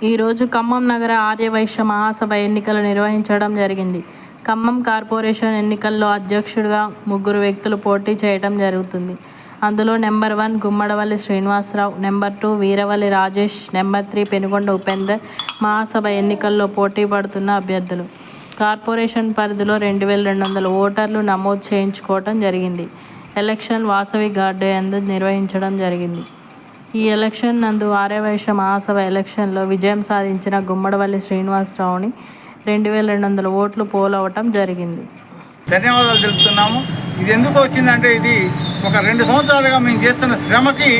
ఈరోజు ఖమ్మం నగర ఆర్యవైశ్య మహాసభ ఎన్నికలు నిర్వహించడం జరిగింది. ఖమ్మం కార్పొరేషన్ ఎన్నికల్లో అధ్యక్షుడిగా 3 వ్యక్తులు పోటీ చేయడం జరుగుతుంది. అందులో number 1 Gummadavalli Srinivasarao, number 2 Veeravalli Rajesh, number 3 Penugonda Upender మహాసభ ఎన్నికల్లో పోటీ పడుతున్న అభ్యర్థులు. కార్పొరేషన్ పరిధిలో 2200 ఓటర్లు నమోదు చేయించుకోవడం జరిగింది. ఎలక్షన్ వాసవి గార్డు యందు నిర్వహించడం జరిగింది. ఈ ఎలక్షన్ నందు ఆర్యవైశ్య మహాసభ ఎలక్షన్లో విజయం సాధించిన గుమ్మడవల్లి శ్రీనివాసరావుని 2200 ఓట్లు పోలవటం జరిగింది. ధన్యవాదాలు తెలుపుతున్నాము. ఇది ఎందుకు వచ్చిందంటే, ఇది ఒక 2 సంవత్సరాలుగా మేము చేస్తున్న శ్రమకి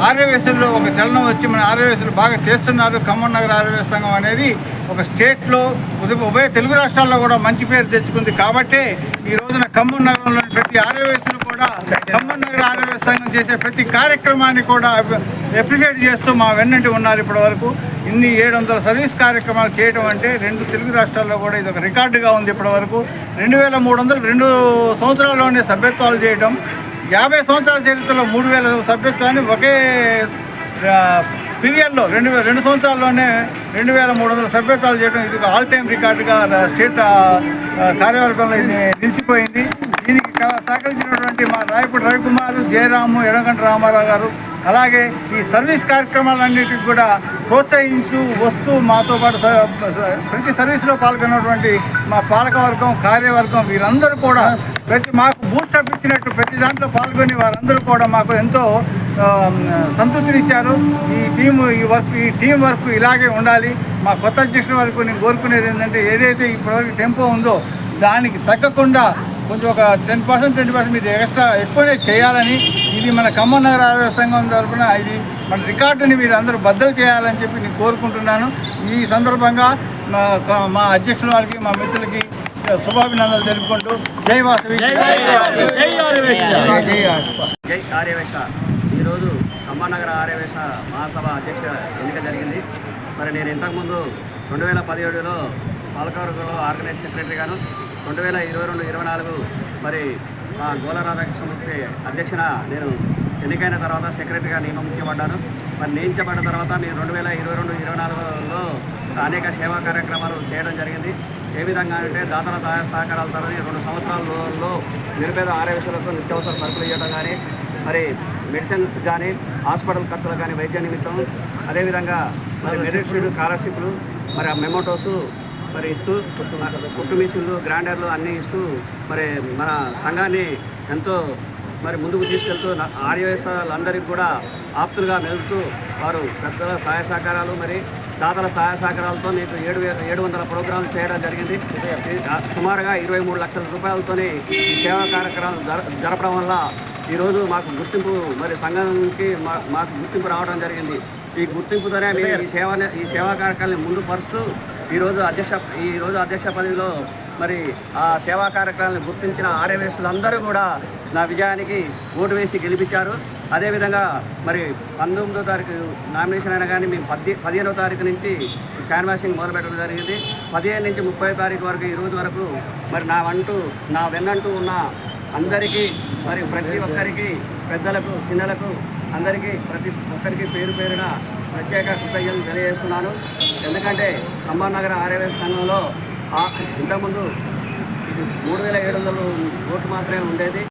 ఆర్యవైశ్యుల్లో ఒక చలనం వచ్చి మన ఆర్యవైశ్యులు బాగా చేస్తున్నారు. ఖమ్మం నగర ఆర్యవైశ్య సంఘం అనేది ఒక స్టేట్లో ఉభయ తెలుగు రాష్ట్రాల్లో కూడా మంచి పేరు తెచ్చుకుంది. కాబట్టే ఈ రోజున ఖమ్మం నగరంలోని ప్రతి ఆర్యవైశ్యులు కూడా ఖమ్మం నగర ఆర్యవైశ్య సంఘం చేసే ప్రతి కార్యక్రమాన్ని కూడా అప్రిషియేట్ చేస్తూ మా వెన్నంటి ఉన్నారు. ఇప్పటి వరకు ఇన్ని 700 సర్వీస్ కార్యక్రమాలు చేయడం అంటే 2 తెలుగు రాష్ట్రాల్లో కూడా ఇది ఒక రికార్డుగా ఉంది. ఇప్పటి వరకు 2300 2 సంవత్సరాల్లోనే సభ్యత్వాలు చేయడం, 50 సంవత్సరాల చరిత్రలో 3000 సభ్యత్వాన్ని ఒకే పీరియడ్లో 2 సంవత్సరాల్లోనే 2300 సభ్యత్వాలు చేయడం ఇది ఒక ఆల్ టైమ్ రికార్డుగా స్టేట్ కార్యవర్గంలో ఇది నిలిచిపోయింది. దీనికి సహకరించినటువంటి మా రాయపూడి రవికుమార్, జయరాము, ఎడగంట రామారావు గారు, అలాగే ఈ సర్వీస్ కార్యక్రమాలన్నిటికి కూడా ప్రోత్సహించు వస్తూ మాతో పాటు ప్రతి సర్వీస్లో పాల్గొన్నటువంటి మా పాలకవర్గం, కార్యవర్గం వీరందరూ కూడా మాకు బూస్టప్ ఇచ్చినట్టు ప్రతి దాంట్లో పాల్గొని వారందరూ కూడా మాకు ఎంతో సంతృప్తినిచ్చారు. ఈ టీం వర్క్ ఇలాగే ఉండాలి. మా కొత్త అధ్యక్షుల వరకు నేను కోరుకునేది ఏంటంటే, ఏదైతే ఇప్పటివరకు టెంపో ఉందో దానికి తగ్గకుండా కొంచెం ఒక 10% మీరు ఎక్కువనే చేయాలని, ఇది మన ఖమ్మం నగర ఆర్యవైశ్య సంఘం తరఫున ఇది మన రికార్డుని మీరు అందరూ బద్దలు చేయాలని చెప్పి నేను కోరుకుంటున్నాను. ఈ సందర్భంగా మా అధ్యక్షుల వారికి, మా మిత్రులకి శుభాభినందనలు తెలుపుకుంటూ జై వాసవి, జై ఆర్యవైశ్య. ఈరోజు ఖమ్మం నగర ఆర్యవైశ్య మహాసభ అధ్యక్ష ఎన్నిక జరిగింది. మరి నేను ఇంతకుముందు 2017లో పాలకవర్గంలో ఆర్గనైజ్ సెక్రటరీగాను, 2022-24 మరి మా గోల రాధాకృష్ణమూర్తి అధ్యక్షన నేను ఎన్నికైన తర్వాత సెక్రటరీగా నియమించబడ్డాను. మరి నియమించబడ్డ తర్వాత నేను 2022-24లో అనేక సేవా కార్యక్రమాలు చేయడం జరిగింది. ఏ విధంగా అంటే, దాతల సహకారాలతో 2 సంవత్సరాలలో నిరుపేద ఆర్యవైశ్యులకు నిత్యావసర సరుకులు ఇవ్వడం కానీ, మరి మెడిసిన్స్ కానీ, హాస్పిటల్ ఖర్చులు కానీ, వైద్య నిమిత్తం, అదేవిధంగా మరి మెరిట్ షీట్, స్కాలర్షిప్లు, మరి ఆ మెమోటోసు మరి ఇస్తూ, కుట్టు మిషన్లు, గ్రైండర్లు అన్నీ ఇస్తూ మరి మన సంఘాన్ని ఎంతో మరి ముందుకు తీసుకెళ్తూ ఆర్యవైశ్యులందరికీ కూడా ఆప్తులుగా మెలుగుతూ వారు పెద్దల సహాయ సహకారాలు, మరి దాతల సహాయ సహకారాలతో మీకు 700 ప్రోగ్రాంలు చేయడం జరిగింది. సుమారుగా 23 లక్షల రూపాయలతోనే ఈ సేవా కార్యక్రమాలు జరపడం వల్ల ఈరోజు మాకు గుర్తింపు, మరి సంఘానికి మాకు గుర్తింపు రావడం జరిగింది. ఈ గుర్తింపుతోనే మేము ఈ సేవా కార్యక్రమాన్ని ముందు పరుస్తూ ఈరోజు అధ్యక్ష పదవిలో మరి ఆ సేవా కార్యక్రమాలను గుర్తించిన ఆర్యవైశ్యులందరూ కూడా నా విజయానికి ఓటు వేసి గెలిపించారు. అదేవిధంగా మరి 19వ తారీఖు నామినేషన్ అయినా కానీ మేము 15వ తారీఖు నుంచి క్యాన్వాసింగ్ మొదలుపెట్టడం జరిగింది. 15 నుంచి 30వ తారీఖు వరకు ఈ రోజు వరకు మరి నా వెన్నంటూ ఉన్న అందరికీ, మరి ప్రతి ఒక్కరికి, పెద్దలకు, చిన్నలకు, అందరికీ ప్రతి ఒక్కరికి పేరు పేరున ప్రత్యేక కృతజ్ఞతలు తెలియజేస్తున్నాను. ఎందుకంటే ఖమ్మం నగర ఆర్యవైశ్య సంఘంలో ఇంతకుముందు 3700 ఓట్లు మాత్రమే ఉండేది.